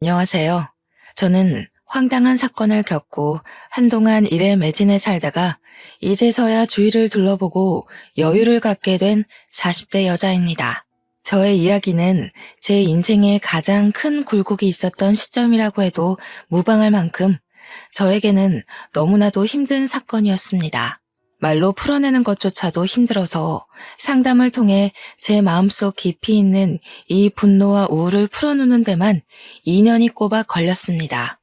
안녕하세요. 저는 황당한 사건을 겪고 한동안 일에 매진해 살다가 이제서야 주위를 둘러보고 여유를 갖게 된 40대 여자입니다. 저의 이야기는 제 인생에 가장 큰 굴곡이 있었던 시점이라고 해도 무방할 만큼 저에게는 너무나도 힘든 사건이었습니다. 말로 풀어내는 것조차도 힘들어서 상담을 통해 제 마음속 깊이 있는 이 분노와 우울을 풀어놓는 데만 2년이 꼬박 걸렸습니다.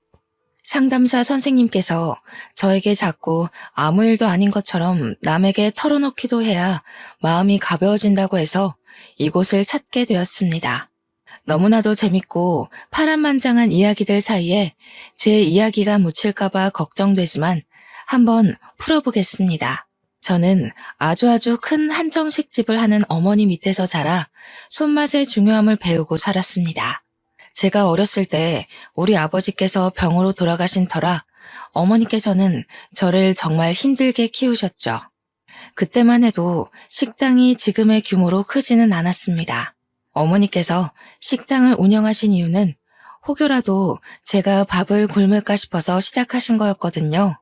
상담사 선생님께서 저에게 자꾸 아무 일도 아닌 것처럼 남에게 털어놓기도 해야 마음이 가벼워진다고 해서 이곳을 찾게 되었습니다. 너무나도 재밌고 파란만장한 이야기들 사이에 제 이야기가 묻힐까봐 걱정되지만 한번 풀어보겠습니다. 저는 아주 큰 한정식 집을 하는 어머니 밑에서 자라 손맛의 중요함을 배우고 살았습니다. 제가 어렸을 때 우리 아버지께서 병으로 돌아가신 터라 어머니께서는 저를 정말 힘들게 키우셨죠. 그때만 해도 식당이 지금의 규모로 크지는 않았습니다. 어머니께서 식당을 운영하신 이유는 혹여라도 제가 밥을 굶을까 싶어서 시작하신 거였거든요.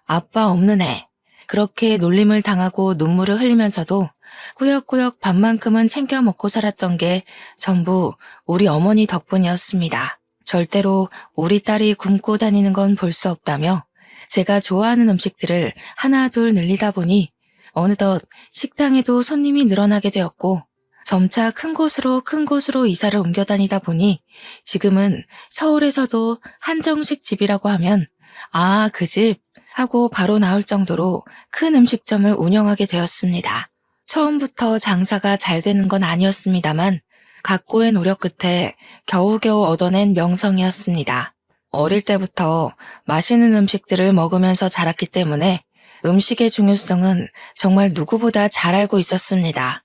아빠 없는 애. 그렇게 놀림을 당하고 눈물을 흘리면서도 꾸역꾸역 밥만큼은 챙겨 먹고 살았던 게 전부 우리 어머니 덕분이었습니다. 절대로 우리 딸이 굶고 다니는 건 볼 수 없다며 제가 좋아하는 음식들을 하나둘 늘리다 보니 어느덧 식당에도 손님이 늘어나게 되었고 점차 큰 곳으로 이사를 옮겨 다니다 보니 지금은 서울에서도 한정식 집이라고 하면 아, 그 집 하고 바로 나올 정도로 큰 음식점을 운영하게 되었습니다. 처음부터 장사가 잘 되는 건 아니었습니다만 각고의 노력 끝에 겨우겨우 얻어낸 명성이었습니다. 어릴 때부터 맛있는 음식들을 먹으면서 자랐기 때문에 음식의 중요성은 정말 누구보다 잘 알고 있었습니다.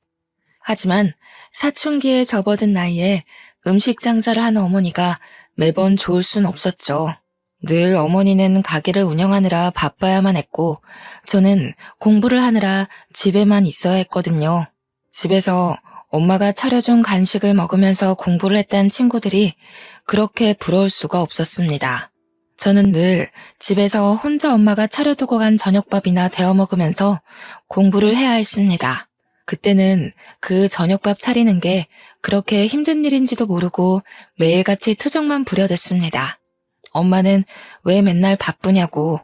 하지만 사춘기에 접어든 나이에 음식 장사를 하는 어머니가 매번 좋을 순 없었죠. 늘 어머니는 가게를 운영하느라 바빠야만 했고 저는 공부를 하느라 집에만 있어야 했거든요. 집에서 엄마가 차려준 간식을 먹으면서 공부를 했다는 친구들이 그렇게 부러울 수가 없었습니다. 저는 늘 집에서 혼자 엄마가 차려두고 간 저녁밥이나 데워 먹으면서 공부를 해야 했습니다. 그때는 그 저녁밥 차리는 게 그렇게 힘든 일인지도 모르고 매일같이 투정만 부려댔습니다. 엄마는 왜 맨날 바쁘냐고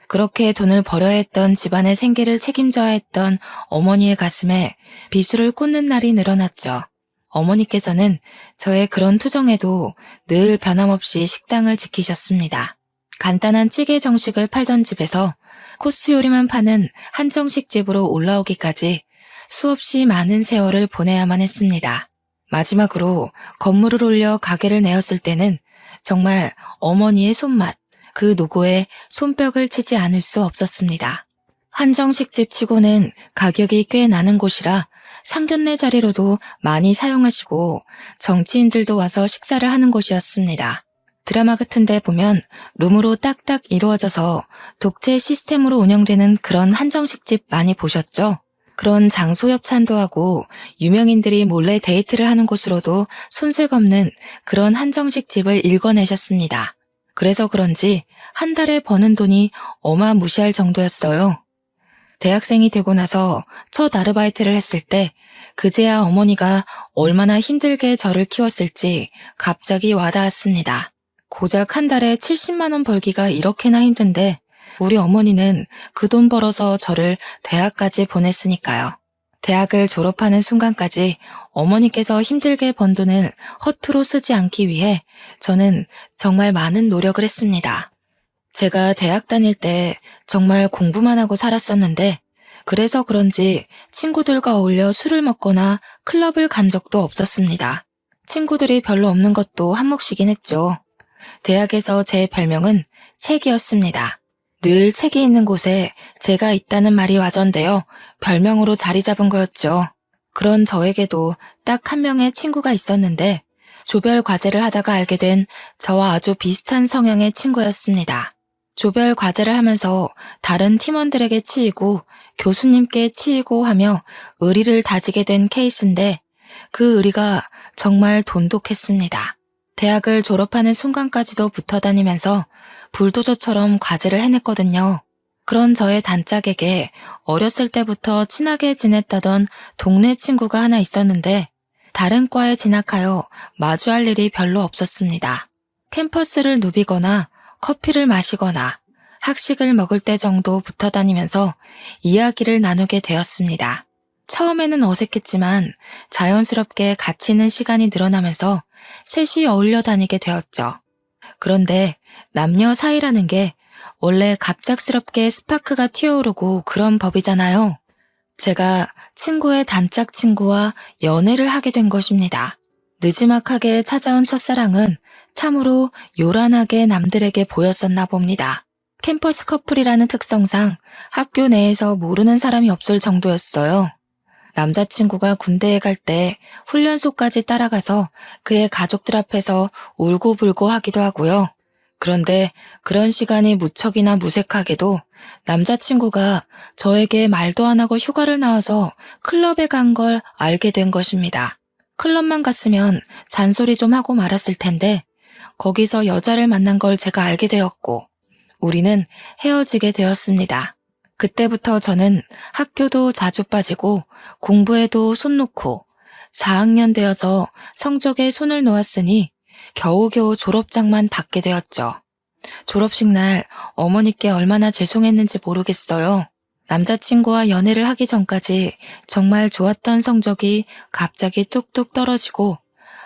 그렇게 돈을 벌어야 했던 집안의 생계를 책임져야 했던 어머니의 가슴에 비수를 꽂는 날이 늘어났죠. 어머니께서는 저의 그런 투정에도 늘 변함없이 식당을 지키셨습니다. 간단한 찌개 정식을 팔던 집에서 코스 요리만 파는 한정식 집으로 올라오기까지 수없이 많은 세월을 보내야만 했습니다. 마지막으로 건물을 올려 가게를 내었을 때는 정말 어머니의 손맛, 그 노고에 손뼉을 치지 않을 수 없었습니다. 한정식집 치고는 가격이 꽤 나는 곳이라 상견례 자리로도 많이 사용하시고 정치인들도 와서 식사를 하는 곳이었습니다. 드라마 같은 데 보면 룸으로 딱딱 이루어져서 독채 시스템으로 운영되는 그런 한정식집 많이 보셨죠? 그런 장소 협찬도 하고 유명인들이 몰래 데이트를 하는 곳으로도 손색 없는 그런 한정식 집을 일궈내셨습니다. 그래서 그런지 한 달에 버는 돈이 어마무시할 정도였어요. 대학생이 되고 나서 첫 아르바이트를 했을 때 그제야 어머니가 얼마나 힘들게 저를 키웠을지 갑자기 와닿았습니다. 고작 한 달에 70만 원 벌기가 이렇게나 힘든데 우리 어머니는 그 돈 벌어서 저를 대학까지 보냈으니까요. 대학을 졸업하는 순간까지 어머니께서 힘들게 번 돈을 허투루 쓰지 않기 위해 저는 정말 많은 노력을 했습니다. 제가 대학 다닐 때 정말 공부만 하고 살았었는데 그래서 그런지 친구들과 어울려 술을 먹거나 클럽을 간 적도 없었습니다. 친구들이 별로 없는 것도 한몫이긴 했죠. 대학에서 제 별명은 책이었습니다. 늘 책이 있는 곳에 제가 있다는 말이 와전되어 별명으로 자리 잡은 거였죠. 그런 저에게도 딱 한 명의 친구가 있었는데 조별 과제를 하다가 알게 된 저와 아주 비슷한 성향의 친구였습니다. 조별 과제를 하면서 다른 팀원들에게 치이고 교수님께 치이고 하며 의리를 다지게 된 케이스인데 그 의리가 정말 돈독했습니다. 대학을 졸업하는 순간까지도 붙어 다니면서 불도저처럼 과제를 해냈거든요. 그런 저의 단짝에게 어렸을 때부터 친하게 지냈다던 동네 친구가 하나 있었는데 다른 과에 진학하여 마주할 일이 별로 없었습니다. 캠퍼스를 누비거나 커피를 마시거나 학식을 먹을 때 정도 붙어 다니면서 이야기를 나누게 되었습니다. 처음에는 어색했지만 자연스럽게 같이 있는 시간이 늘어나면서 셋이 어울려 다니게 되었죠. 그런데 남녀 사이라는 게 원래 갑작스럽게 스파크가 튀어오르고 그런 법이잖아요. 제가 친구의 단짝 친구와 연애를 하게 된 것입니다. 느지막하게 찾아온 첫사랑은 참으로 요란하게 남들에게 보였었나 봅니다. 캠퍼스 커플이라는 특성상 학교 내에서 모르는 사람이 없을 정도였어요. 남자친구가 군대에 갈 때 훈련소까지 따라가서 그의 가족들 앞에서 울고불고 하기도 하고요. 그런데 그런 시간이 무척이나 무색하게도 남자친구가 저에게 말도 안 하고 휴가를 나와서 클럽에 간 걸 알게 된 것입니다. 클럽만 갔으면 잔소리 좀 하고 말았을 텐데 거기서 여자를 만난 걸 제가 알게 되었고 우리는 헤어지게 되었습니다. 그때부터 저는 학교도 자주 빠지고 공부에도 손 놓고 4학년 되어서 성적에 손을 놓았으니 겨우겨우 졸업장만 받게 되었죠. 졸업식 날 어머니께 얼마나 죄송했는지 모르겠어요. 남자친구와 연애를 하기 전까지 정말 좋았던 성적이 갑자기 뚝뚝 떨어지고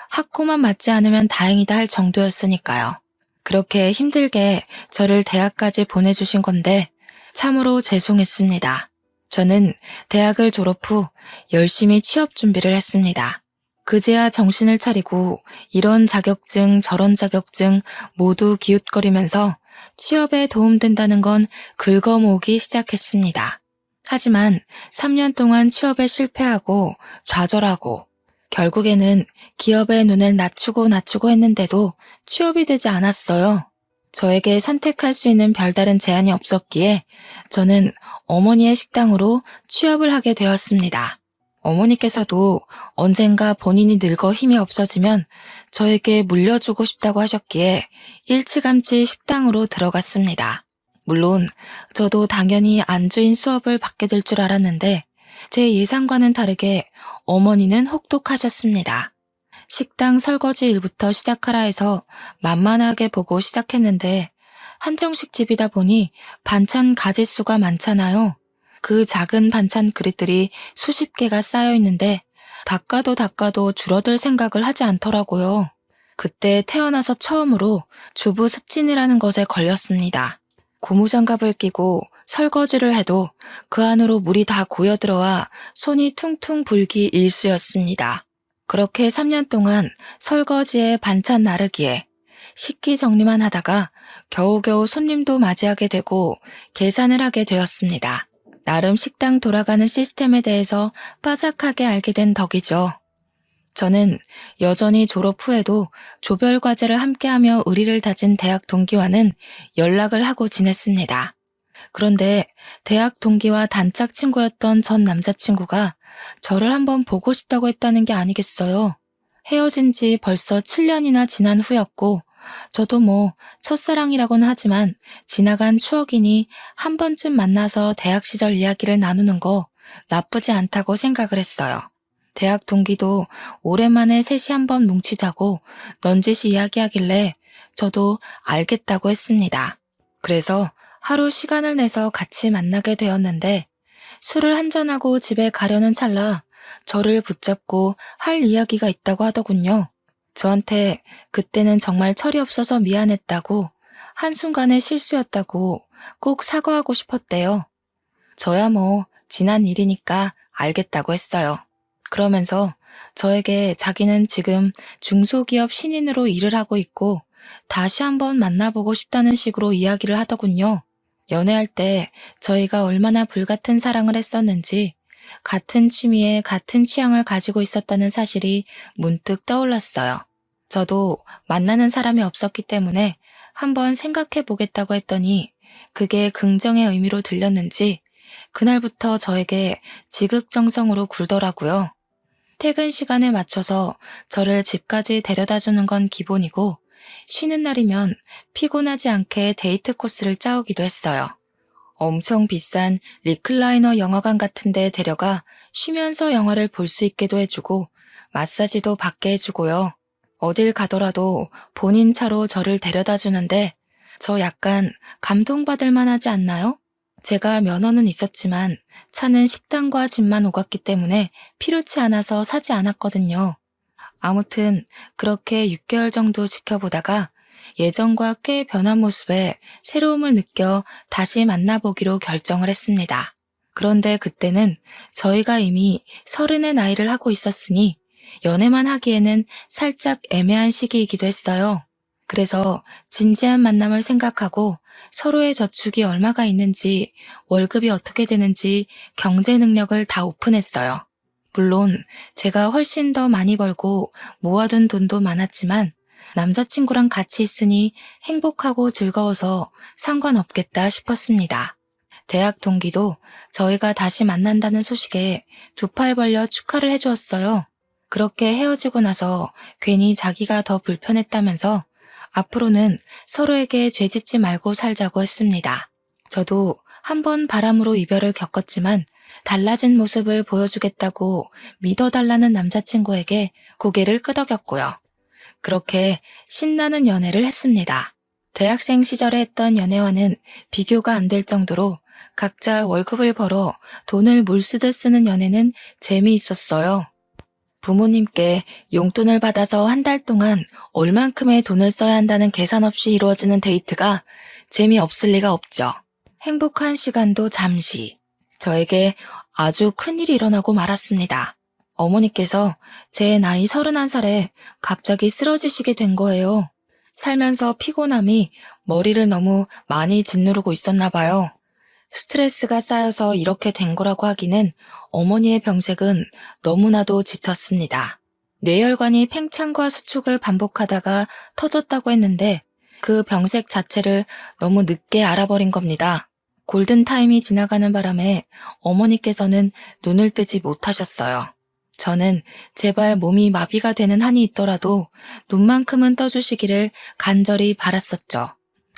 학고만 맞지 않으면 다행이다 할 정도였으니까요. 그렇게 힘들게 저를 대학까지 보내주신 건데 참으로 죄송했습니다. 저는 대학을 졸업 후 열심히 취업 준비를 했습니다. 그제야 정신을 차리고 이런 자격증 저런 자격증 모두 기웃거리면서 취업에 도움된다는 건 긁어모으기 시작했습니다. 하지만 3년 동안 취업에 실패하고 좌절하고 결국에는 기업의 눈을 낮추고 했는데도 취업이 되지 않았어요. 저에게 선택할 수 있는 별다른 제한이 없었기에 저는 어머니의 식당으로 취업을 하게 되었습니다. 어머니께서도 언젠가 본인이 늙어 힘이 없어지면 저에게 물려주고 싶다고 하셨기에 일찌감치 식당으로 들어갔습니다. 물론 저도 당연히 안주인 수업을 받게 될 줄 알았는데 제 예상과는 다르게 어머니는 혹독하셨습니다. 식당 설거지 일부터 시작하라 해서 만만하게 보고 시작했는데 한정식 집이다 보니 반찬 가짓수가 많잖아요. 그 작은 반찬 그릇들이 수십 개가 쌓여 있는데 닦아도 줄어들 생각을 하지 않더라고요. 그때 태어나서 처음으로 주부 습진이라는 것에 걸렸습니다. 고무장갑을 끼고 설거지를 해도 그 안으로 물이 다 고여들어와 손이 퉁퉁 불기 일쑤였습니다. 그렇게 3년 동안 설거지에 반찬 나르기에 식기 정리만 하다가 겨우겨우 손님도 맞이하게 되고 계산을 하게 되었습니다. 나름 식당 돌아가는 시스템에 대해서 빠삭하게 알게 된 덕이죠. 저는 여전히 졸업 후에도 조별 과제를 함께하며 의리를 다진 대학 동기와는 연락을 하고 지냈습니다. 그런데 대학 동기와 단짝 친구였던 전 남자친구가 저를 한번 보고 싶다고 했다는 게 아니겠어요. 헤어진 지 벌써 7년이나 지난 후였고 저도 뭐 첫사랑이라고는 하지만 지나간 추억이니 한 번쯤 만나서 대학 시절 이야기를 나누는 거 나쁘지 않다고 생각을 했어요. 대학 동기도 오랜만에 셋이 한번 뭉치자고 넌지시 이야기하길래 저도 알겠다고 했습니다. 그래서 하루 시간을 내서 같이 만나게 되었는데 술을 한잔하고 집에 가려는 찰나 저를 붙잡고 할 이야기가 있다고 하더군요. 저한테 그때는 정말 철이 없어서 미안했다고 한순간의 실수였다고 꼭 사과하고 싶었대요. 저야 뭐 지난 일이니까 알겠다고 했어요. 그러면서 저에게 자기는 지금 중소기업 신인으로 일을 하고 있고 다시 한번 만나보고 싶다는 식으로 이야기를 하더군요. 연애할 때 저희가 얼마나 불같은 사랑을 했었는지 같은 취미에 같은 취향을 가지고 있었다는 사실이 문득 떠올랐어요. 저도 만나는 사람이 없었기 때문에 한번 생각해 보겠다고 했더니 그게 긍정의 의미로 들렸는지 그날부터 저에게 지극정성으로 굴더라고요. 퇴근 시간에 맞춰서 저를 집까지 데려다 주는 건 기본이고, 쉬는 날이면 피곤하지 않게 데이트 코스를 짜오기도 했어요. 엄청 비싼 리클라이너 영화관 같은 데 데려가 쉬면서 영화를 볼 수 있게도 해주고, 마사지도 받게 해주고요. 어딜 가더라도 본인 차로 저를 데려다 주는데, 저 약간 감동받을 만하지 않나요? 제가 면허는 있었지만 차는 식당과 집만 오갔기 때문에 필요치 않아서 사지 않았거든요. 아무튼 그렇게 6개월 정도 지켜보다가 예전과 꽤 변한 모습에 새로움을 느껴 다시 만나보기로 결정을 했습니다. 그런데 그때는 저희가 이미 30의 나이를 하고 있었으니 연애만 하기에는 살짝 애매한 시기이기도 했어요. 그래서 진지한 만남을 생각하고 서로의 저축이 얼마가 있는지, 월급이 어떻게 되는지 경제 능력을 다 오픈했어요. 물론 제가 훨씬 더 많이 벌고 모아둔 돈도 많았지만 남자친구랑 같이 있으니 행복하고 즐거워서 상관없겠다 싶었습니다. 대학 동기도 저희가 다시 만난다는 소식에 두 팔 벌려 축하를 해주었어요. 그렇게 헤어지고 나서 괜히 자기가 더 불편했다면서 앞으로는 서로에게 죄짓지 말고 살자고 했습니다. 저도 한 번 바람으로 이별을 겪었지만 달라진 모습을 보여주겠다고 믿어달라는 남자친구에게 고개를 끄덕였고요. 그렇게 신나는 연애를 했습니다. 대학생 시절에 했던 연애와는 비교가 안 될 정도로 각자 월급을 벌어 돈을 물쓰듯 쓰는 연애는 재미있었어요. 부모님께 용돈을 받아서 한 달 동안 얼만큼의 돈을 써야 한다는 계산 없이 이루어지는 데이트가 재미없을 리가 없죠. 행복한 시간도 잠시. 저에게 아주 큰일이 일어나고 말았습니다. 어머니께서 제 나이 31살에 갑자기 쓰러지시게 된 거예요. 살면서 피곤함이 머리를 너무 많이 짓누르고 있었나 봐요. 스트레스가 쌓여서 이렇게 된 거라고 하기는 어머니의 병색은 너무나도 짙었습니다. 뇌혈관이 팽창과 수축을 반복하다가 터졌다고 했는데 그 병색 자체를 너무 늦게 알아버린 겁니다. 골든타임이 지나가는 바람에 어머니께서는 눈을 뜨지 못하셨어요. 저는 제발 몸이 마비가 되는 한이 있더라도 눈만큼은 떠주시기를 간절히 바랐었죠.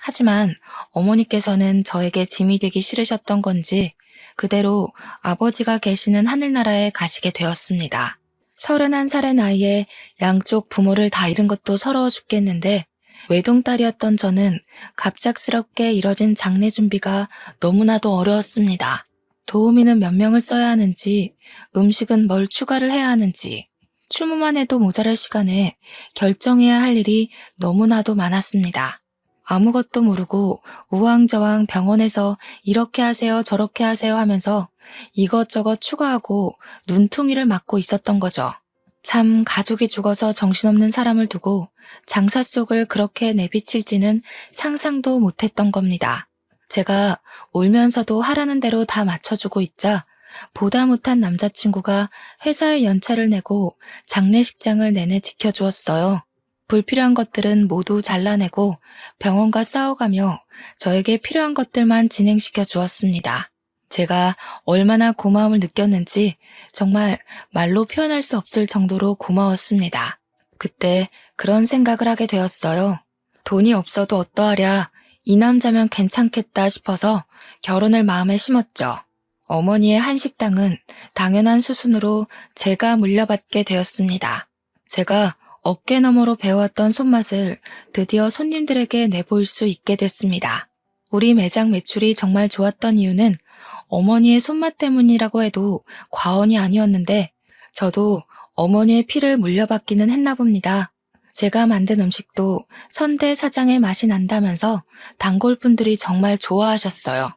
하지만 어머니께서는 저에게 짐이 되기 싫으셨던 건지 그대로 아버지가 계시는 하늘나라에 가시게 되었습니다. 31살의 나이에 양쪽 부모를 다 잃은 것도 서러워 죽겠는데 외동딸이었던 저는 갑작스럽게 이뤄진 장례 준비가 너무나도 어려웠습니다. 도우미는 몇 명을 써야 하는지, 음식은 뭘 추가를 해야 하는지, 추모만 해도 모자랄 시간에 결정해야 할 일이 너무나도 많았습니다. 아무것도 모르고 우왕좌왕 병원에서 이렇게 하세요 저렇게 하세요 하면서 이것저것 추가하고 눈퉁이를 맞고 있었던 거죠. 참 가족이 죽어서 정신없는 사람을 두고 장사 속을 그렇게 내비칠지는 상상도 못했던 겁니다. 제가 울면서도 하라는 대로 다 맞춰주고 있자 보다 못한 남자친구가 회사에 연차를 내고 장례식장을 내내 지켜주었어요. 불필요한 것들은 모두 잘라내고 병원과 싸워가며 저에게 필요한 것들만 진행시켜 주었습니다. 제가 얼마나 고마움을 느꼈는지 정말 말로 표현할 수 없을 정도로 고마웠습니다. 그때 그런 생각을 하게 되었어요. 돈이 없어도 어떠하랴, 이 남자면 괜찮겠다 싶어서 결혼을 마음에 심었죠. 어머니의 한식당은 당연한 수순으로 제가 물려받게 되었습니다. 제가 어깨너머로 배워왔던 손맛을 드디어 손님들에게 내보일 수 있게 됐습니다. 우리 매장 매출이 정말 좋았던 이유는 어머니의 손맛 때문이라고 해도 과언이 아니었는데 저도 어머니의 피를 물려받기는 했나 봅니다. 제가 만든 음식도 선대 사장의 맛이 난다면서 단골분들이 정말 좋아하셨어요.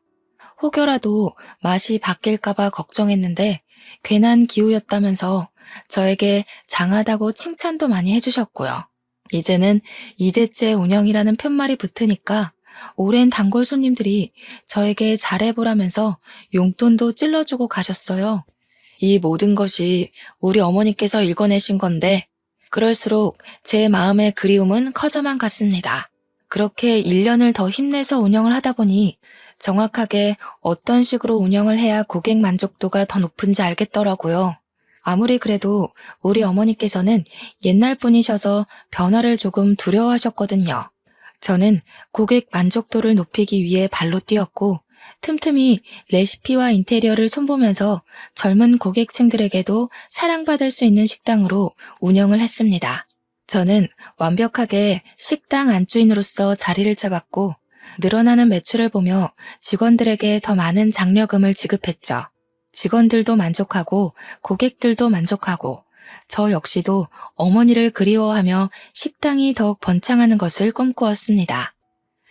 혹여라도 맛이 바뀔까봐 걱정했는데 괜한 기우였다면서 저에게 장하다고 칭찬도 많이 해주셨고요. 이제는 2대째 운영이라는 편말이 붙으니까 오랜 단골 손님들이 저에게 잘해보라면서 용돈도 찔러주고 가셨어요. 이 모든 것이 우리 어머니께서 읽어내신 건데 그럴수록 제 마음의 그리움은 커져만 갔습니다. 그렇게 1년을 더 힘내서 운영을 하다 보니 정확하게 어떤 식으로 운영을 해야 고객 만족도가 더 높은지 알겠더라고요. 아무리 그래도 우리 어머니께서는 옛날 분이셔서 변화를 조금 두려워하셨거든요. 저는 고객 만족도를 높이기 위해 발로 뛰었고 틈틈이 레시피와 인테리어를 손보면서 젊은 고객층들에게도 사랑받을 수 있는 식당으로 운영을 했습니다. 저는 완벽하게 식당 안주인으로서 자리를 잡았고 늘어나는 매출을 보며 직원들에게 더 많은 장려금을 지급했죠. 직원들도 만족하고 고객들도 만족하고 저 역시도 어머니를 그리워하며 식당이 더욱 번창하는 것을 꿈꾸었습니다.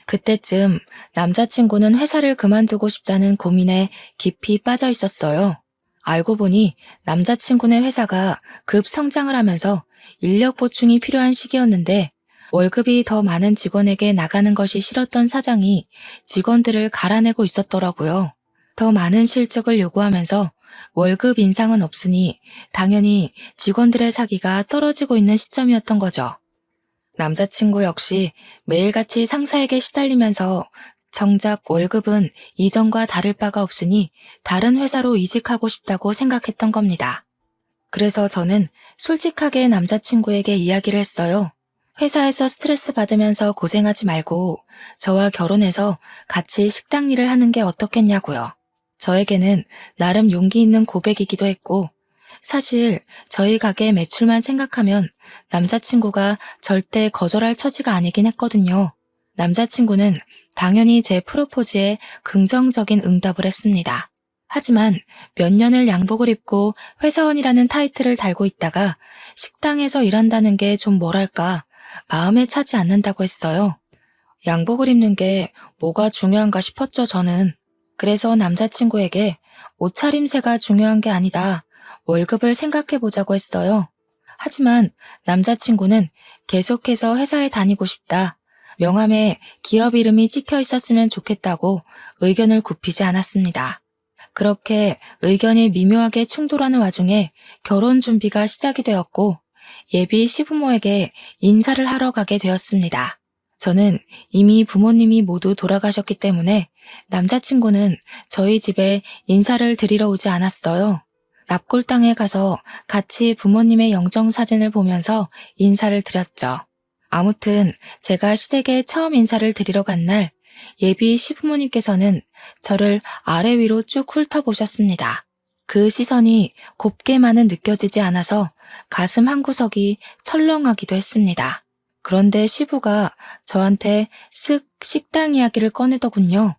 그때쯤 남자친구는 회사를 그만두고 싶다는 고민에 깊이 빠져 있었어요. 알고 보니 남자친구네 회사가 급 성장을 하면서 인력 보충이 필요한 시기였는데 월급이 더 많은 직원에게 나가는 것이 싫었던 사장이 직원들을 갈아내고 있었더라고요. 더 많은 실적을 요구하면서 월급 인상은 없으니 당연히 직원들의 사기가 떨어지고 있는 시점이었던 거죠. 남자친구 역시 매일같이 상사에게 시달리면서 정작 월급은 이전과 다를 바가 없으니 다른 회사로 이직하고 싶다고 생각했던 겁니다. 그래서 저는 솔직하게 남자친구에게 이야기를 했어요. 회사에서 스트레스 받으면서 고생하지 말고 저와 결혼해서 같이 식당 일을 하는 게 어떻겠냐고요. 저에게는 나름 용기 있는 고백이기도 했고 사실 저희 가게 매출만 생각하면 남자친구가 절대 거절할 처지가 아니긴 했거든요. 남자친구는 당연히 제 프로포즈에 긍정적인 응답을 했습니다. 하지만 몇 년을 양복을 입고 회사원이라는 타이틀을 달고 있다가 식당에서 일한다는 게 좀 뭐랄까 마음에 차지 않는다고 했어요. 양복을 입는 게 뭐가 중요한가 싶었죠, 저는. 그래서 남자친구에게 옷차림새가 중요한 게 아니다. 월급을 생각해보자고 했어요. 하지만 남자친구는 계속해서 회사에 다니고 싶다. 명함에 기업 이름이 찍혀 있었으면 좋겠다고 의견을 굽히지 않았습니다. 그렇게 의견이 미묘하게 충돌하는 와중에 결혼 준비가 시작이 되었고 예비 시부모에게 인사를 하러 가게 되었습니다. 저는 이미 부모님이 모두 돌아가셨기 때문에 남자친구는 저희 집에 인사를 드리러 오지 않았어요. 납골당에 가서 같이 부모님의 영정사진을 보면서 인사를 드렸죠. 아무튼 제가 시댁에 처음 인사를 드리러 간 날 예비 시부모님께서는 저를 아래 위로 쭉 훑어보셨습니다. 그 시선이 곱게만은 느껴지지 않아서 가슴 한구석이 철렁하기도 했습니다. 그런데 시부가 저한테 쓱 식당 이야기를 꺼내더군요.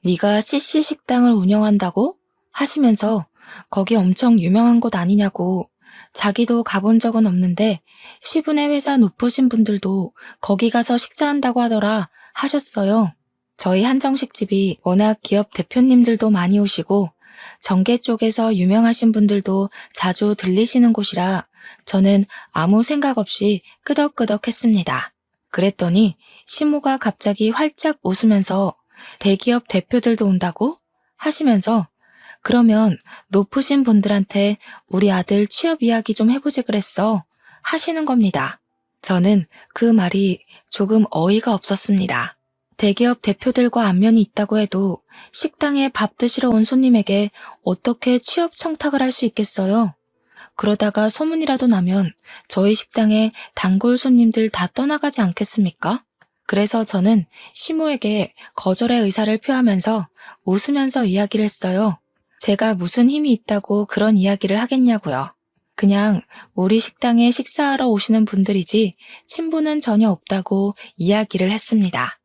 네가 CC 식당을 운영한다고? 하시면서 거기 엄청 유명한 곳 아니냐고. 자기도 가본 적은 없는데 시부네 회사 높으신 분들도 거기 가서 식사한다고 하더라 하셨어요. 저희 한정식집이 워낙 기업 대표님들도 많이 오시고 정계 쪽에서 유명하신 분들도 자주 들리시는 곳이라 저는 아무 생각 없이 끄덕끄덕했습니다. 그랬더니 시모가 갑자기 활짝 웃으면서 대기업 대표들도 온다고? 하시면서 그러면 높으신 분들한테 우리 아들 취업 이야기 좀 해보지 그랬어 하시는 겁니다. 저는 그 말이 조금 어이가 없었습니다. 대기업 대표들과 안면이 있다고 해도 식당에 밥 드시러 온 손님에게 어떻게 취업 청탁을 할 수 있겠어요? 그러다가 소문이라도 나면 저희 식당에 단골 손님들 다 떠나가지 않겠습니까? 그래서 저는 시모에게 거절의 의사를 표하면서 웃으면서 이야기를 했어요. 제가 무슨 힘이 있다고 그런 이야기를 하겠냐고요. 그냥 우리 식당에 식사하러 오시는 분들이지 친분은 전혀 없다고 이야기를 했습니다.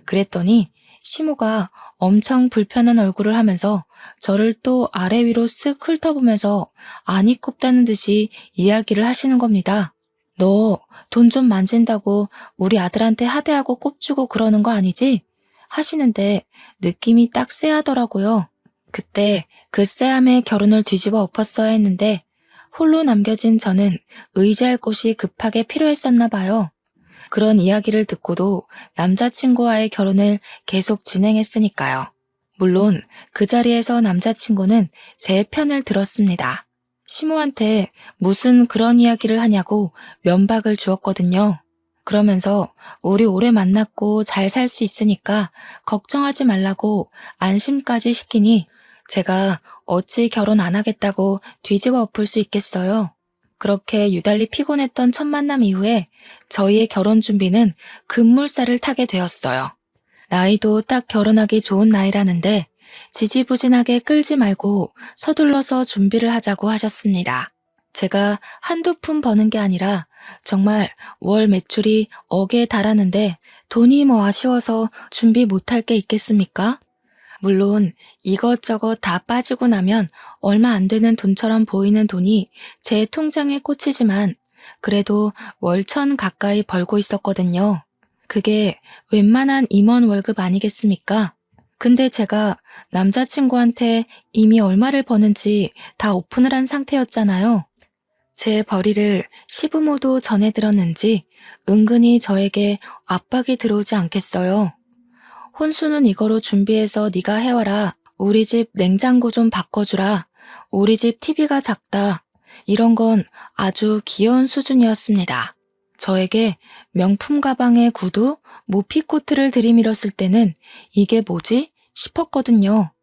그랬더니 시모가 엄청 불편한 얼굴을 하면서 저를 또 아래 위로 쓱 훑어보면서 안이 꼽다는 듯이 이야기를 하시는 겁니다. 너 돈 좀 만진다고 우리 아들한테 하대하고 꼽주고 그러는 거 아니지? 하시는데 느낌이 딱 쎄하더라고요. 그때 그 쎄함에 결혼을 뒤집어 엎었어야 했는데 홀로 남겨진 저는 의지할 곳이 급하게 필요했었나 봐요. 그런 이야기를 듣고도 남자친구와의 결혼을 계속 진행했으니까요. 물론 그 자리에서 남자친구는 제 편을 들었습니다. 시모한테 무슨 그런 이야기를 하냐고 면박을 주었거든요. 그러면서 우리 오래 만났고 잘 살 수 있으니까 걱정하지 말라고 안심까지 시키니 제가 어찌 결혼 안 하겠다고 뒤집어 엎을 수 있겠어요? 그렇게 유달리 피곤했던 첫 만남 이후에 저희의 결혼 준비는 급물살을 타게 되었어요. 나이도 딱 결혼하기 좋은 나이라는데 지지부진하게 끌지 말고 서둘러서 준비를 하자고 하셨습니다. 제가 한두 푼 버는 게 아니라 정말 월 매출이 억에 달하는데 돈이 뭐 아쉬워서 준비 못할 게 있겠습니까? 물론 이것저것 다 빠지고 나면 얼마 안 되는 돈처럼 보이는 돈이 제 통장에 꽂히지만 그래도 월천 가까이 벌고 있었거든요. 그게 웬만한 임원 월급 아니겠습니까? 근데 제가 남자친구한테 이미 얼마를 버는지 다 오픈을 한 상태였잖아요. 제 벌이를 시부모도 전해 들었는지 은근히 저에게 압박이 들어오지 않겠어요. 혼수는 이거로 준비해서 네가 해와라. 우리 집 냉장고 좀 바꿔주라. 우리 집 TV가 작다. 이런 건 아주 귀여운 수준이었습니다. 저에게 명품 가방에 구두, 모피코트를 들이밀었을 때는 이게 뭐지? 싶었거든요.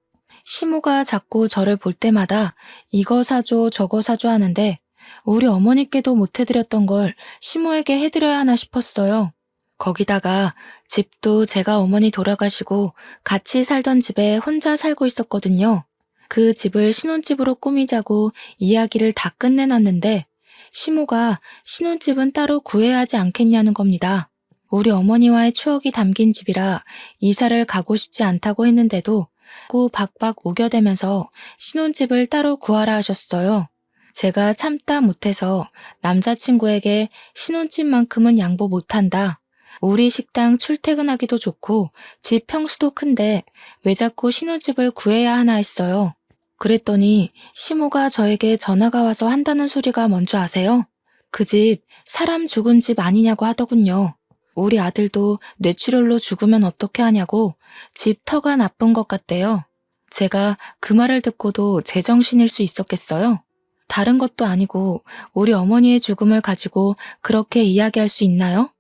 시모가 자꾸 저를 볼 때마다 이거 사줘 저거 사줘 하는데 우리 어머니께도 못 해드렸던 걸 시모에게 해드려야 하나 싶었어요. 거기다가 집도 제가 어머니 돌아가시고 같이 살던 집에 혼자 살고 있었거든요. 그 집을 신혼집으로 꾸미자고 이야기를 다 끝내놨는데 시모가 신혼집은 따로 구해야 하지 않겠냐는 겁니다. 우리 어머니와의 추억이 담긴 집이라 이사를 가고 싶지 않다고 했는데도 꾸 박박 우겨대면서 신혼집을 따로 구하라 하셨어요. 제가 참다 못해서 남자친구에게 신혼집만큼은 양보 못한다. 우리 식당 출퇴근하기도 좋고 집 평수도 큰데 왜 자꾸 신혼집을 구해야 하나 했어요. 그랬더니 시모가 저에게 전화가 와서 한다는 소리가 뭔지 아세요? 그 집 사람 죽은 집 아니냐고 하더군요. 우리 아들도 뇌출혈로 죽으면 어떻게 하냐고 집 터가 나쁜 것 같대요. 제가 그 말을 듣고도 제정신일 수 있었겠어요? 다른 것도 아니고 우리 어머니의 죽음을 가지고 그렇게 이야기할 수 있나요?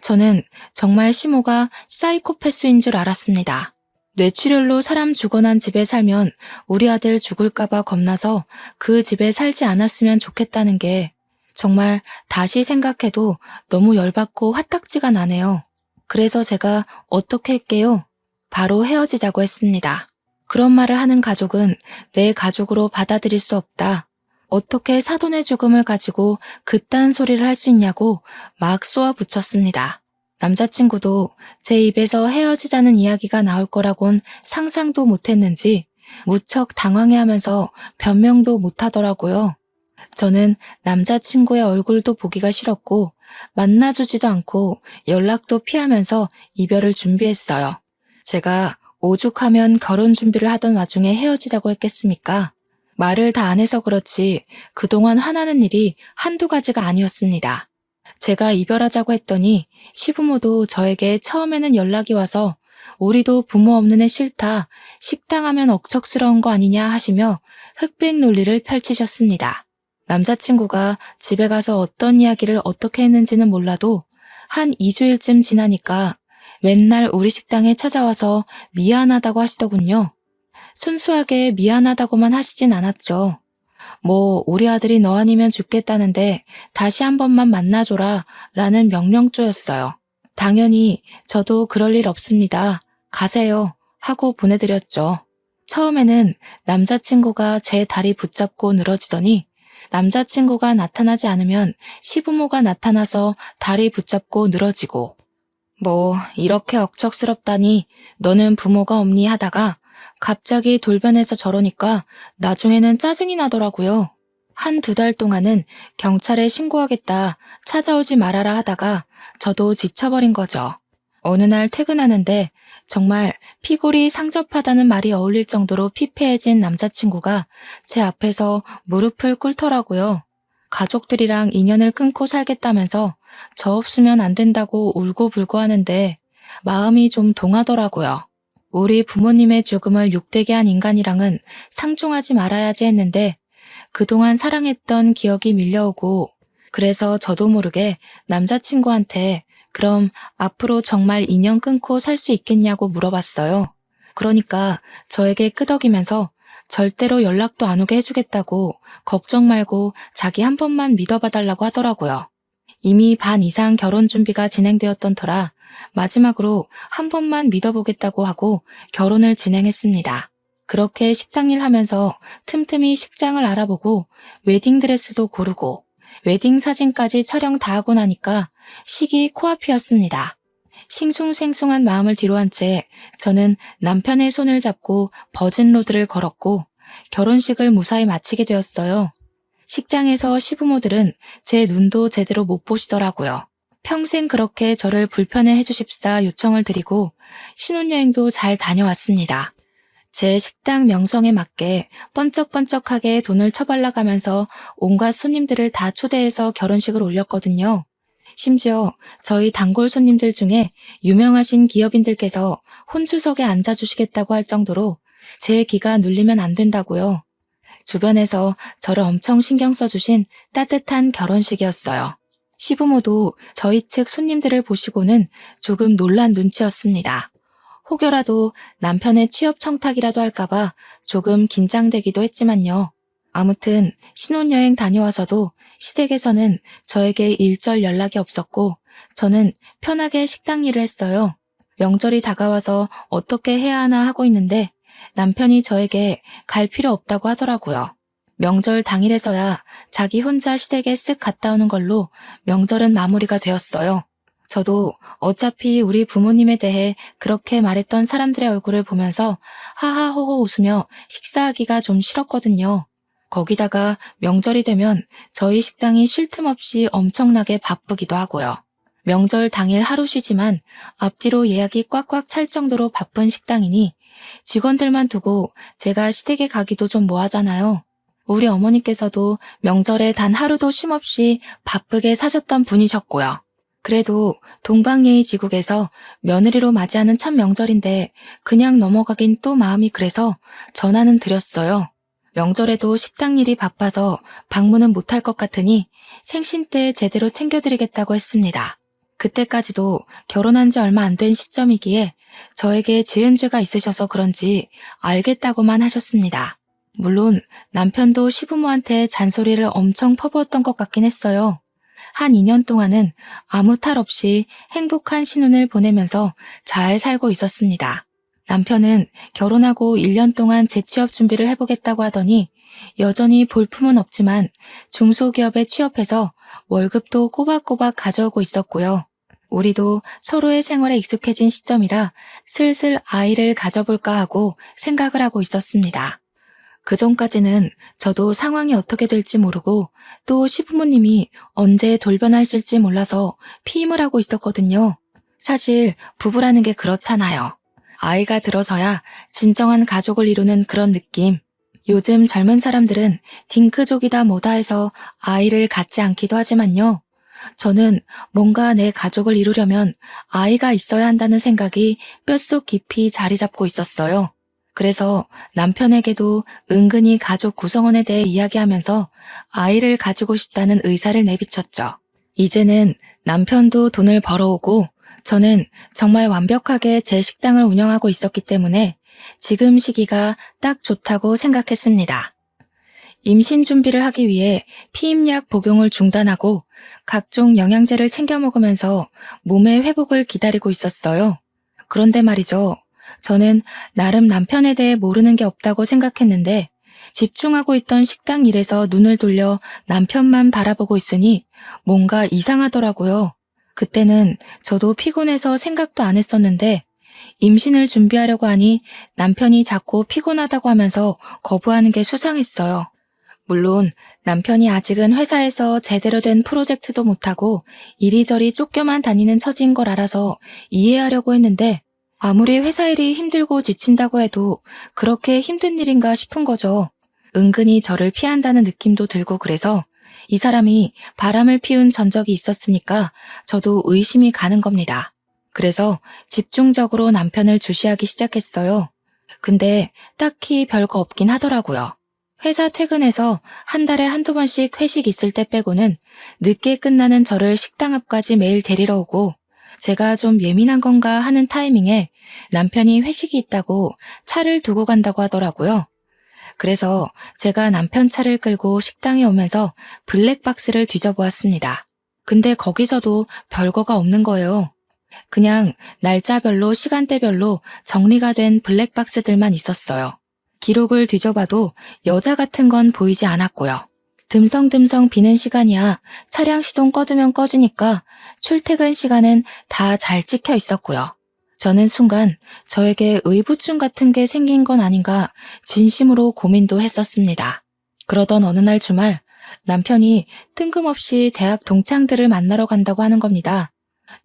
저는 정말 시모가 사이코패스인 줄 알았습니다. 뇌출혈로 사람 죽어난 집에 살면 우리 아들 죽을까봐 겁나서 그 집에 살지 않았으면 좋겠다는 게 정말 다시 생각해도 너무 열받고 화딱지가 나네요. 그래서 제가 어떻게 할게요? 바로 헤어지자고 했습니다. 그런 말을 하는 가족은 내 가족으로 받아들일 수 없다. 어떻게 사돈의 죽음을 가지고 그딴 소리를 할 수 있냐고 막 쏘아붙였습니다. 남자친구도 제 입에서 헤어지자는 이야기가 나올 거라곤 상상도 못했는지 무척 당황해하면서 변명도 못하더라고요. 저는 남자친구의 얼굴도 보기가 싫었고 만나주지도 않고 연락도 피하면서 이별을 준비했어요. 제가 오죽하면 결혼 준비를 하던 와중에 헤어지자고 했겠습니까? 말을 다 안 해서 그렇지 그동안 화나는 일이 한두 가지가 아니었습니다. 제가 이별하자고 했더니 시부모도 저에게 처음에는 연락이 와서 우리도 부모 없는 애 싫다, 식당하면 억척스러운 거 아니냐 하시며 흑백 논리를 펼치셨습니다. 남자친구가 집에 가서 어떤 이야기를 어떻게 했는지는 몰라도 한 2주일쯤 지나니까 맨날 우리 식당에 찾아와서 미안하다고 하시더군요. 순수하게 미안하다고만 하시진 않았죠. 뭐 우리 아들이 너 아니면 죽겠다는데 다시 한 번만 만나줘라 라는 명령조였어요. 당연히 저도 그럴 일 없습니다. 가세요 하고 보내드렸죠. 처음에는 남자친구가 제 다리 붙잡고 늘어지더니 남자친구가 나타나지 않으면 시부모가 나타나서 다리 붙잡고 늘어지고 뭐 이렇게 억척스럽다니 너는 부모가 없니 하다가 갑자기 돌변해서 저러니까 나중에는 짜증이 나더라고요. 한두 달 동안은 경찰에 신고하겠다, 찾아오지 말아라 하다가 저도 지쳐버린 거죠. 어느 날 퇴근하는데 정말 피골이 상접하다는 말이 어울릴 정도로 피폐해진 남자친구가 제 앞에서 무릎을 꿇더라고요. 가족들이랑 인연을 끊고 살겠다면서 저 없으면 안 된다고 울고불고 하는데 마음이 좀 동하더라고요. 우리 부모님의 죽음을 욕되게 한 인간이랑은 상종하지 말아야지 했는데 그동안 사랑했던 기억이 밀려오고 그래서 저도 모르게 남자친구한테 그럼 앞으로 정말 인연 끊고 살 수 있겠냐고 물어봤어요. 그러니까 저에게 끄덕이면서 절대로 연락도 안 오게 해주겠다고 걱정 말고 자기 한 번만 믿어봐달라고 하더라고요. 이미 반 이상 결혼 준비가 진행되었던 터라 마지막으로 한 번만 믿어보겠다고 하고 결혼을 진행했습니다. 그렇게 식당 일 하면서 틈틈이 식장을 알아보고 웨딩드레스도 고르고 웨딩 사진까지 촬영 다 하고 나니까 시기 코앞이었습니다. 싱숭생숭한 마음을 뒤로한 채 저는 남편의 손을 잡고 버진로드를 걸었고 결혼식을 무사히 마치게 되었어요. 식장에서 시부모들은 제 눈도 제대로 못 보시더라고요. 평생 그렇게 저를 불편해 해주십사 요청을 드리고 신혼여행도 잘 다녀왔습니다. 제 식당 명성에 맞게 번쩍번쩍하게 돈을 처발라가면서 온갖 손님들을 다 초대해서 결혼식을 올렸거든요. 심지어 저희 단골 손님들 중에 유명하신 기업인들께서 혼주석에 앉아주시겠다고 할 정도로 제 기가 눌리면 안 된다고요. 주변에서 저를 엄청 신경 써주신 따뜻한 결혼식이었어요. 시부모도 저희 측 손님들을 보시고는 조금 놀란 눈치였습니다. 혹여라도 남편의 취업 청탁이라도 할까봐 조금 긴장되기도 했지만요. 아무튼 신혼여행 다녀와서도 시댁에서는 저에게 일절 연락이 없었고 저는 편하게 식당 일을 했어요. 명절이 다가와서 어떻게 해야 하나 하고 있는데 남편이 저에게 갈 필요 없다고 하더라고요. 명절 당일에서야 자기 혼자 시댁에 쓱 갔다 오는 걸로 명절은 마무리가 되었어요. 저도 어차피 우리 부모님에 대해 그렇게 말했던 사람들의 얼굴을 보면서 하하호호 웃으며 식사하기가 좀 싫었거든요. 거기다가 명절이 되면 저희 식당이 쉴 틈 없이 엄청나게 바쁘기도 하고요. 명절 당일 하루 쉬지만 앞뒤로 예약이 꽉꽉 찰 정도로 바쁜 식당이니 직원들만 두고 제가 시댁에 가기도 좀 뭐하잖아요. 우리 어머니께서도 명절에 단 하루도 쉼없이 바쁘게 사셨던 분이셨고요. 그래도 동방예의지국에서 며느리로 맞이하는 첫 명절인데 그냥 넘어가긴 또 마음이 그래서 전화는 드렸어요. 명절에도 식당 일이 바빠서 방문은 못할 것 같으니 생신 때 제대로 챙겨드리겠다고 했습니다. 그때까지도 결혼한 지 얼마 안 된 시점이기에 저에게 지은 죄가 있으셔서 그런지 알겠다고만 하셨습니다. 물론 남편도 시부모한테 잔소리를 엄청 퍼부었던 것 같긴 했어요. 한 2년 동안은 아무 탈 없이 행복한 신혼을 보내면서 잘 살고 있었습니다. 남편은 결혼하고 1년 동안 재취업 준비를 해보겠다고 하더니 여전히 볼품은 없지만 중소기업에 취업해서 월급도 꼬박꼬박 가져오고 있었고요. 우리도 서로의 생활에 익숙해진 시점이라 슬슬 아이를 가져볼까 하고 생각을 하고 있었습니다. 그전까지는 저도 상황이 어떻게 될지 모르고 또 시부모님이 언제 돌변하실지 몰라서 피임을 하고 있었거든요. 사실 부부라는 게 그렇잖아요. 아이가 들어서야 진정한 가족을 이루는 그런 느낌. 요즘 젊은 사람들은 딩크족이다 뭐다 해서 아이를 갖지 않기도 하지만요. 저는 뭔가 내 가족을 이루려면 아이가 있어야 한다는 생각이 뼛속 깊이 자리 잡고 있었어요. 그래서 남편에게도 은근히 가족 구성원에 대해 이야기하면서 아이를 가지고 싶다는 의사를 내비쳤죠. 이제는 남편도 돈을 벌어오고 저는 정말 완벽하게 제 식당을 운영하고 있었기 때문에 지금 시기가 딱 좋다고 생각했습니다. 임신 준비를 하기 위해 피임약 복용을 중단하고 각종 영양제를 챙겨 먹으면서 몸의 회복을 기다리고 있었어요. 그런데 말이죠. 저는 나름 남편에 대해 모르는 게 없다고 생각했는데 집중하고 있던 식당 일에서 눈을 돌려 남편만 바라보고 있으니 뭔가 이상하더라고요. 그때는 저도 피곤해서 생각도 안 했었는데 임신을 준비하려고 하니 남편이 자꾸 피곤하다고 하면서 거부하는 게 수상했어요. 물론 남편이 아직은 회사에서 제대로 된 프로젝트도 못하고 이리저리 쫓겨만 다니는 처지인 걸 알아서 이해하려고 했는데 아무리 회사 일이 힘들고 지친다고 해도 그렇게 힘든 일인가 싶은 거죠. 은근히 저를 피한다는 느낌도 들고 그래서 이 사람이 바람을 피운 전적이 있었으니까 저도 의심이 가는 겁니다. 그래서 집중적으로 남편을 주시하기 시작했어요. 근데 딱히 별거 없긴 하더라고요. 회사 퇴근해서 한 달에 한두 번씩 회식 있을 때 빼고는 늦게 끝나는 저를 식당 앞까지 매일 데리러 오고 제가 좀 예민한 건가 하는 타이밍에 남편이 회식이 있다고 차를 두고 간다고 하더라고요. 그래서 제가 남편 차를 끌고 식당에 오면서 블랙박스를 뒤져보았습니다. 근데 거기서도 별거가 없는 거예요. 그냥 날짜별로 시간대별로 정리가 된 블랙박스들만 있었어요. 기록을 뒤져봐도 여자 같은 건 보이지 않았고요. 듬성듬성 비는 시간이야 차량 시동 꺼두면 꺼지니까 출퇴근 시간은 다 잘 찍혀 있었고요. 저는 순간 저에게 의부증 같은 게 생긴 건 아닌가 진심으로 고민도 했었습니다. 그러던 어느 날 주말 남편이 뜬금없이 대학 동창들을 만나러 간다고 하는 겁니다.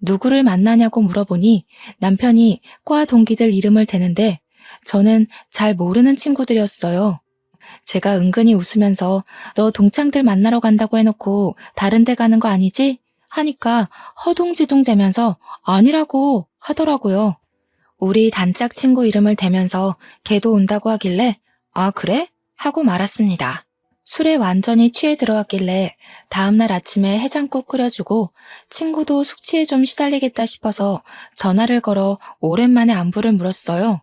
누구를 만나냐고 물어보니 남편이 과 동기들 이름을 대는데 저는 잘 모르는 친구들이었어요. 제가 은근히 웃으면서 너 동창들 만나러 간다고 해놓고 다른 데 가는 거 아니지? 하니까 허둥지둥 대면서 아니라고 하더라고요. 우리 단짝 친구 이름을 대면서 걔도 온다고 하길래 아 그래? 하고 말았습니다. 술에 완전히 취해 들어왔길래 다음날 아침에 해장국 끓여주고 친구도 숙취에 좀 시달리겠다 싶어서 전화를 걸어 오랜만에 안부를 물었어요.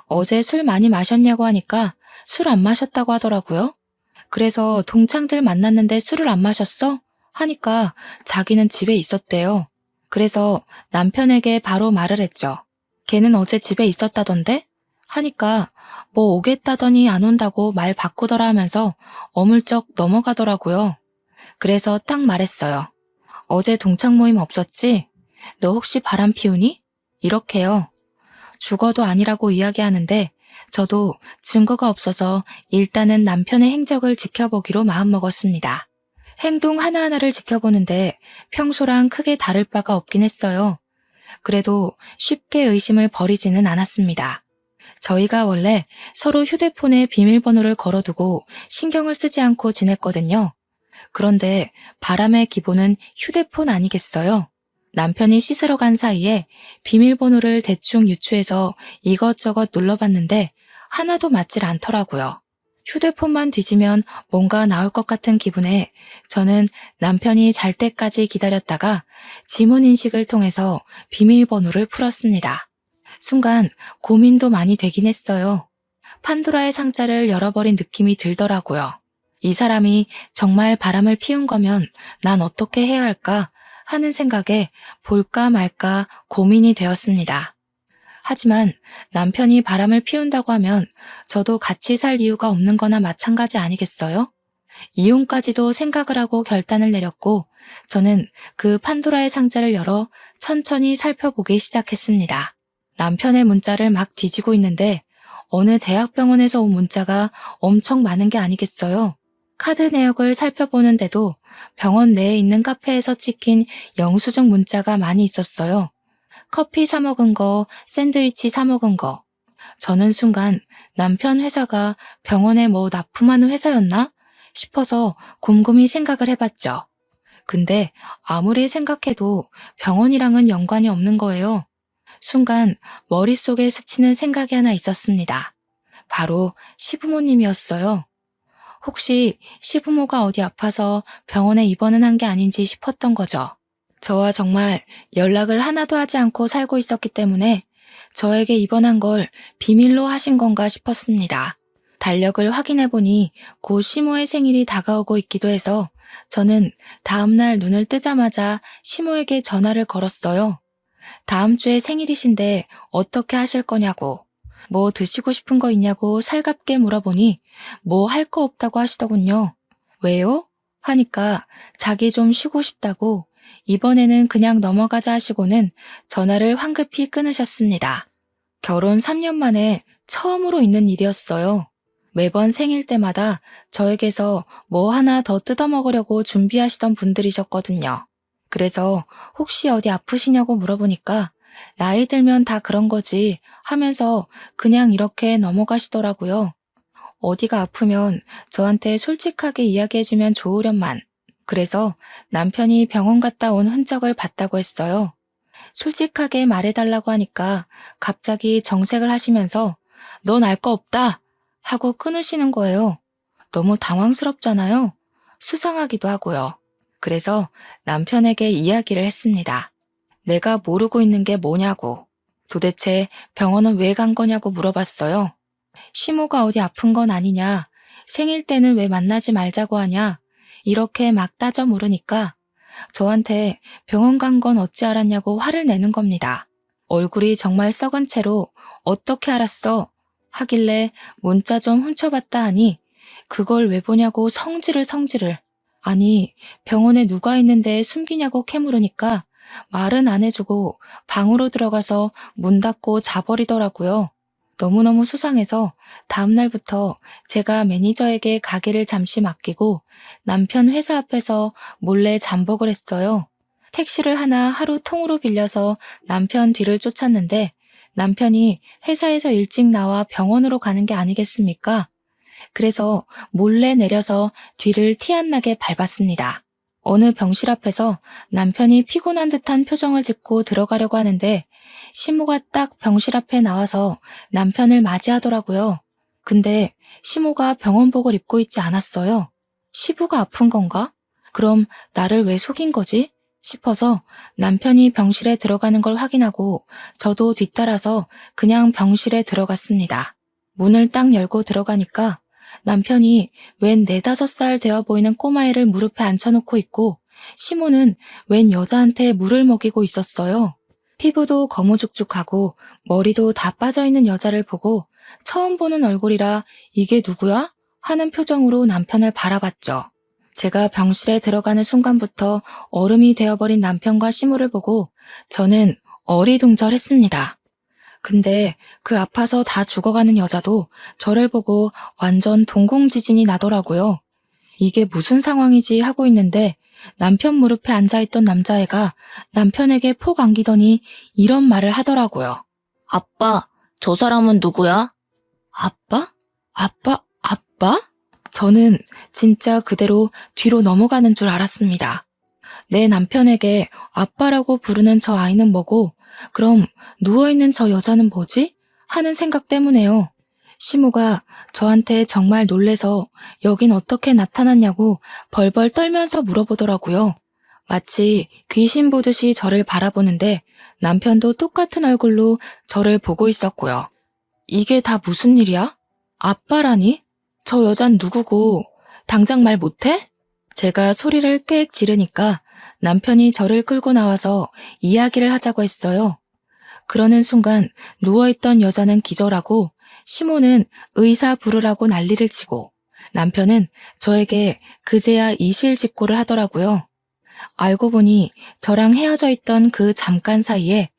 어제 술 많이 마셨냐고 하니까 술 안 마셨다고 하더라고요. 그래서 동창들 만났는데 술을 안 마셨어? 하니까 자기는 집에 있었대요. 그래서 남편에게 바로 말을 했죠. 걔는 어제 집에 있었다던데? 하니까 뭐 오겠다더니 안 온다고 말 바꾸더라 하면서 어물쩍 넘어가더라고요. 그래서 딱 말했어요. 어제 동창 모임 없었지? 너 혹시 바람 피우니? 이렇게요. 죽어도 아니라고 이야기하는데 저도 증거가 없어서 일단은 남편의 행적을 지켜보기로 마음먹었습니다. 행동 하나하나를 지켜보는데 평소랑 크게 다를 바가 없긴 했어요. 그래도 쉽게 의심을 버리지는 않았습니다. 저희가 원래 서로 휴대폰에 비밀번호를 걸어두고 신경을 쓰지 않고 지냈거든요. 그런데 바람의 기본은 휴대폰 아니겠어요? 남편이 씻으러 간 사이에 비밀번호를 대충 유추해서 이것저것 눌러봤는데 하나도 맞질 않더라고요. 휴대폰만 뒤지면 뭔가 나올 것 같은 기분에 저는 남편이 잘 때까지 기다렸다가 지문 인식을 통해서 비밀번호를 풀었습니다. 순간 고민도 많이 되긴 했어요. 판도라의 상자를 열어버린 느낌이 들더라고요. 이 사람이 정말 바람을 피운 거면 난 어떻게 해야 할까 하는 생각에 볼까 말까 고민이 되었습니다. 하지만 남편이 바람을 피운다고 하면 저도 같이 살 이유가 없는 거나 마찬가지 아니겠어요? 이혼까지도 생각을 하고 결단을 내렸고 저는 그 판도라의 상자를 열어 천천히 살펴보기 시작했습니다. 남편의 문자를 막 뒤지고 있는데 어느 대학병원에서 온 문자가 엄청 많은 게 아니겠어요? 카드 내역을 살펴보는데도 병원 내에 있는 카페에서 찍힌 영수증 문자가 많이 있었어요. 커피 사 먹은 거, 샌드위치 사 먹은 거. 저는 순간 남편 회사가 병원에 뭐 납품하는 회사였나 싶어서 곰곰이 생각을 해봤죠. 근데 아무리 생각해도 병원이랑은 연관이 없는 거예요. 순간 머릿속에 스치는 생각이 하나 있었습니다. 바로 시부모님이었어요. 혹시 시부모가 어디 아파서 병원에 입원은 한 게 아닌지 싶었던 거죠. 저와 정말 연락을 하나도 하지 않고 살고 있었기 때문에 저에게 입원한 걸 비밀로 하신 건가 싶었습니다. 달력을 확인해보니 곧 시모의 생일이 다가오고 있기도 해서 저는 다음날 눈을 뜨자마자 시모에게 전화를 걸었어요. 다음 주에 생일이신데 어떻게 하실 거냐고, 뭐 드시고 싶은 거 있냐고 살갑게 물어보니 뭐 할 거 없다고 하시더군요. 왜요? 하니까 자기 좀 쉬고 싶다고 이번에는 그냥 넘어가자 하시고는 전화를 황급히 끊으셨습니다. 결혼 3년 만에 처음으로 있는 일이었어요. 매번 생일 때마다 저에게서 뭐 하나 더 뜯어먹으려고 준비하시던 분들이셨거든요. 그래서 혹시 어디 아프시냐고 물어보니까 나이 들면 다 그런 거지 하면서 그냥 이렇게 넘어가시더라고요. 어디가 아프면 저한테 솔직하게 이야기해주면 좋으련만. 그래서 남편이 병원 갔다 온 흔적을 봤다고 했어요. 솔직하게 말해달라고 하니까 갑자기 정색을 하시면서 넌 알 거 없다 하고 끊으시는 거예요. 너무 당황스럽잖아요. 수상하기도 하고요. 그래서 남편에게 이야기를 했습니다. 내가 모르고 있는 게 뭐냐고. 도대체 병원은 왜 간 거냐고 물어봤어요. 시모가 어디 아픈 건 아니냐? 생일 때는 왜 만나지 말자고 하냐? 이렇게 막 따져 물으니까 저한테 병원 간 건 어찌 알았냐고 화를 내는 겁니다. 얼굴이 정말 썩은 채로 어떻게 알았어? 하길래 문자 좀 훔쳐봤다 하니 그걸 왜 보냐고 성질을. 아니, 병원에 누가 있는데 숨기냐고 캐물으니까 말은 안 해주고 방으로 들어가서 문 닫고 자버리더라고요. 너무너무 수상해서 다음날부터 제가 매니저에게 가게를 잠시 맡기고 남편 회사 앞에서 몰래 잠복을 했어요. 택시를 하나 하루 통으로 빌려서 남편 뒤를 쫓았는데 남편이 회사에서 일찍 나와 병원으로 가는 게 아니겠습니까? 그래서 몰래 내려서 뒤를 티 안 나게 밟았습니다. 어느 병실 앞에서 남편이 피곤한 듯한 표정을 짓고 들어가려고 하는데 시모가 딱 병실 앞에 나와서 남편을 맞이하더라고요. 근데 시모가 병원복을 입고 있지 않았어요. 시부가 아픈 건가? 그럼 나를 왜 속인 거지? 싶어서 남편이 병실에 들어가는 걸 확인하고 저도 뒤따라서 그냥 병실에 들어갔습니다. 문을 딱 열고 들어가니까 남편이 웬 4~5살 되어 보이는 꼬마애를 무릎에 앉혀놓고 있고 시모는 웬 여자한테 물을 먹이고 있었어요. 피부도 거무죽죽하고 머리도 다 빠져있는 여자를 보고 처음 보는 얼굴이라 이게 누구야? 하는 표정으로 남편을 바라봤죠. 제가 병실에 들어가는 순간부터 얼음이 되어버린 남편과 시모를 보고 저는 어리둥절했습니다. 근데 그 아파서 다 죽어가는 여자도 저를 보고 완전 동공지진이 나더라고요. 이게 무슨 상황이지 하고 있는데 남편 무릎에 앉아있던 남자애가 남편에게 폭 안기더니 이런 말을 하더라고요. 아빠, 저 사람은 누구야? 아빠? 아빠? 저는 진짜 그대로 뒤로 넘어가는 줄 알았습니다. 내 남편에게 아빠라고 부르는 저 아이는 뭐고 그럼 누워있는 저 여자는 뭐지? 하는 생각 때문에요. 시모가 저한테 정말 놀래서 여긴 어떻게 나타났냐고 벌벌 떨면서 물어보더라고요. 마치 귀신 보듯이 저를 바라보는데 남편도 똑같은 얼굴로 저를 보고 있었고요. 이게 다 무슨 일이야? 아빠라니? 저 여잔 누구고 당장 말 못해? 제가 소리를 꽥 지르니까 남편이 저를 끌고 나와서 이야기를 하자고 했어요. 그러는 순간 누워있던 여자는 기절하고 시모는 의사 부르라고 난리를 치고 남편은 저에게 그제야 이실직고를 하더라고요. 알고 보니 저랑 헤어져 있던 그 잠깐 사이에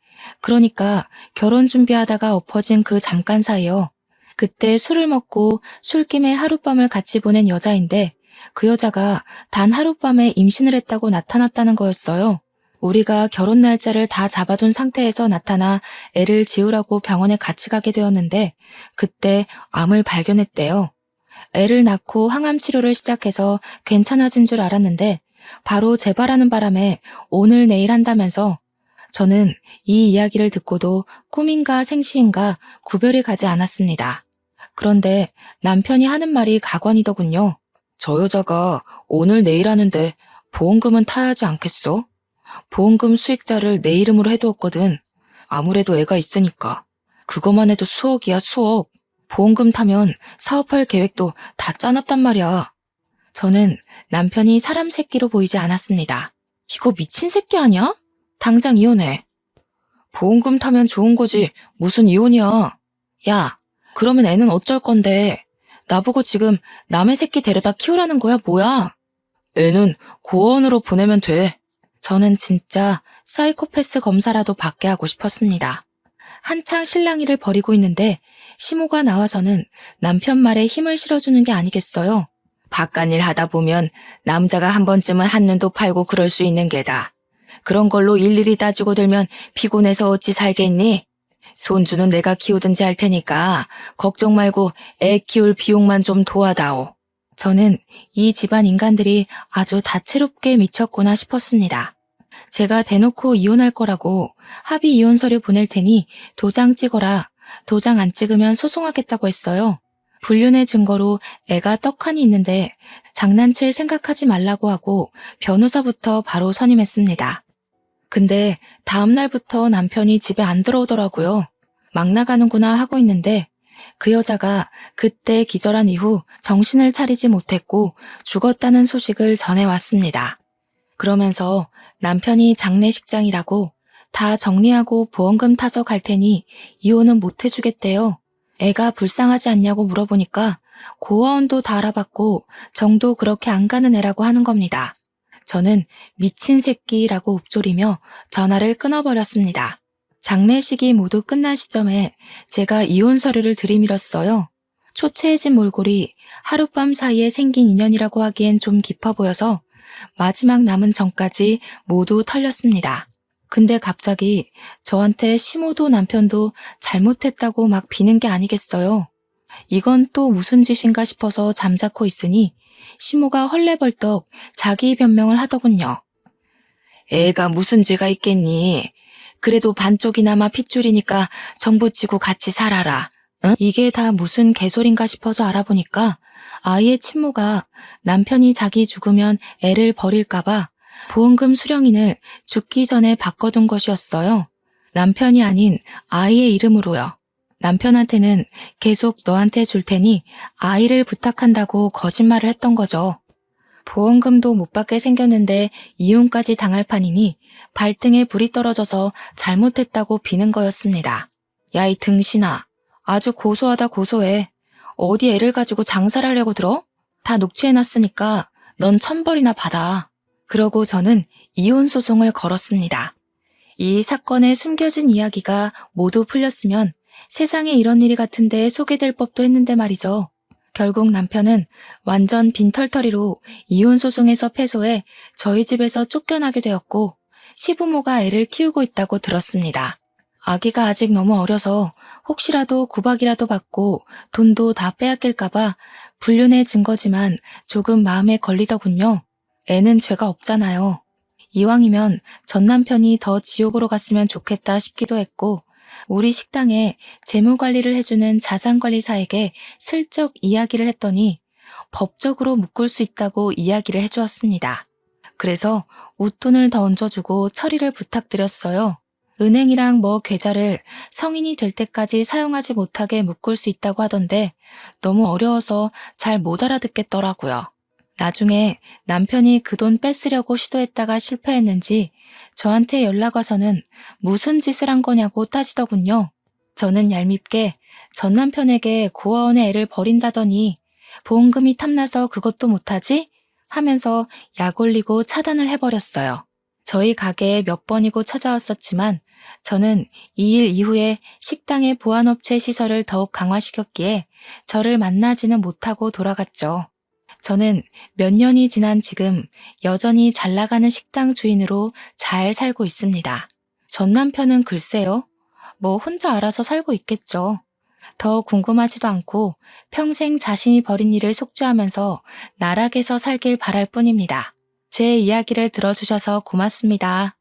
그러니까 결혼 준비하다가 엎어진 그 잠깐 사이요. 그때 술을 먹고 술김에 하룻밤을 같이 보낸 여자인데 그 여자가 단 하룻밤에 임신을 했다고 나타났다는 거였어요. 우리가 결혼 날짜를 다 잡아둔 상태에서 나타나 애를 지우라고 병원에 같이 가게 되었는데 그때 암을 발견했대요. 애를 낳고 항암 치료를 시작해서 괜찮아진 줄 알았는데 바로 재발하는 바람에 오늘 내일 한다면서 저는 이 이야기를 듣고도 꿈인가 생시인가 구별이 가지 않았습니다. 그런데 남편이 하는 말이 가관이더군요. 저 여자가 오늘 내일 하는데 보험금은 타야 하지 않겠어? 보험금 수익자를 내 이름으로 해두었거든. 아무래도 애가 있으니까. 그것만 해도 수억이야, 수억. 보험금 타면 사업할 계획도 다 짜놨단 말이야. 저는 남편이 사람 새끼로 보이지 않았습니다. 이거 미친 새끼 아니야? 당장 이혼해. 보험금 타면 좋은 거지 무슨 이혼이야. 야, 그러면 애는 어쩔 건데. 나보고 지금 남의 새끼 데려다 키우라는 거야 뭐야? 애는 고아원으로 보내면 돼. 저는 진짜 사이코패스 검사라도 받게 하고 싶었습니다. 한창 실랑이를 벌이고 있는데 시모가 나와서는 남편 말에 힘을 실어주는 게 아니겠어요. 바깥일 하다 보면 남자가 한 번쯤은 한눈도 팔고 그럴 수 있는 게다. 그런 걸로 일일이 따지고 들면 피곤해서 어찌 살겠니? 손주는 내가 키우든지 할 테니까 걱정 말고 애 키울 비용만 좀 도와다오. 저는 이 집안 인간들이 아주 다채롭게 미쳤구나 싶었습니다. 제가 대놓고 이혼할 거라고 합의 이혼 서류 보낼 테니 도장 찍어라. 도장 안 찍으면 소송하겠다고 했어요. 불륜의 증거로 애가 떡하니 있는데 장난칠 생각하지 말라고 하고 변호사부터 바로 선임했습니다. 근데 다음 날부터 남편이 집에 안 들어오더라고요. 막 나가는구나 하고 있는데 그 여자가 그때 기절한 이후 정신을 차리지 못했고 죽었다는 소식을 전해왔습니다. 그러면서 남편이 장례식장이라고 다 정리하고 보험금 타서 갈 테니 이혼은 못 해주겠대요. 애가 불쌍하지 않냐고 물어보니까 고아원도 다 알아봤고 정도 그렇게 안 가는 애라고 하는 겁니다. 저는 미친 새끼라고 읊조리며 전화를 끊어버렸습니다. 장례식이 모두 끝난 시점에 제가 이혼 서류를 들이밀었어요. 초췌해진 몰골이 하룻밤 사이에 생긴 인연이라고 하기엔 좀 깊어 보여서 마지막 남은 정까지 모두 털렸습니다. 근데 갑자기 저한테 시모도 남편도 잘못했다고 막 비는 게 아니겠어요. 이건 또 무슨 짓인가 싶어서 잠자코 있으니 시모가 헐레벌떡 자기 변명을 하더군요. 애가 무슨 죄가 있겠니? 그래도 반쪽이나마 핏줄이니까 정부치고 같이 살아라. 응? 이게 다 무슨 개소린가 싶어서 알아보니까 아이의 친모가 남편이 자기 죽으면 애를 버릴까봐 보험금 수령인을 죽기 전에 바꿔둔 것이었어요. 남편이 아닌 아이의 이름으로요. 남편한테는 계속 너한테 줄 테니 아이를 부탁한다고 거짓말을 했던 거죠. 보험금도 못 받게 생겼는데 이혼까지 당할 판이니 발등에 불이 떨어져서 잘못했다고 비는 거였습니다. 야, 이 등신아. 아주 고소하다 고소해. 어디 애를 가지고 장사를 하려고 들어? 다 녹취해놨으니까 넌 천벌이나 받아. 그러고 저는 이혼 소송을 걸었습니다. 이 사건의 숨겨진 이야기가 모두 풀렸으면 세상에 이런 일이 같은데 소개될 법도 했는데 말이죠. 결국 남편은 완전 빈털터리로 이혼 소송에서 패소해 저희 집에서 쫓겨나게 되었고 시부모가 애를 키우고 있다고 들었습니다. 아기가 아직 너무 어려서 혹시라도 구박이라도 받고 돈도 다 빼앗길까봐 불륜의 증거지만 조금 마음에 걸리더군요. 애는 죄가 없잖아요. 이왕이면 전 남편이 더 지옥으로 갔으면 좋겠다 싶기도 했고 우리 식당에 재무관리를 해주는 자산관리사에게 슬쩍 이야기를 했더니 법적으로 묶을 수 있다고 이야기를 해주었습니다. 그래서 웃돈을 더 얹어주고 처리를 부탁드렸어요. 은행이랑 뭐 계좌를 성인이 될 때까지 사용하지 못하게 묶을 수 있다고 하던데 너무 어려워서 잘 못 알아듣겠더라고요. 나중에 남편이 그 돈 뺏으려고 시도했다가 실패했는지 저한테 연락 와서는 무슨 짓을 한 거냐고 따지더군요. 저는 얄밉게 전 남편에게 고아원에 애를 버린다더니 보험금이 탐나서 그것도 못하지? 하면서 약 올리고 차단을 해버렸어요. 저희 가게에 몇 번이고 찾아왔었지만 저는 이 일 이후에 식당의 보안업체 시설을 더욱 강화시켰기에 저를 만나지는 못하고 돌아갔죠. 저는 몇 년이 지난 지금 여전히 잘 나가는 식당 주인으로 잘 살고 있습니다. 전 남편은 글쎄요. 뭐 혼자 알아서 살고 있겠죠. 더 궁금하지도 않고 평생 자신이 벌인 일을 속죄하면서 나락에서 살길 바랄 뿐입니다. 제 이야기를 들어주셔서 고맙습니다.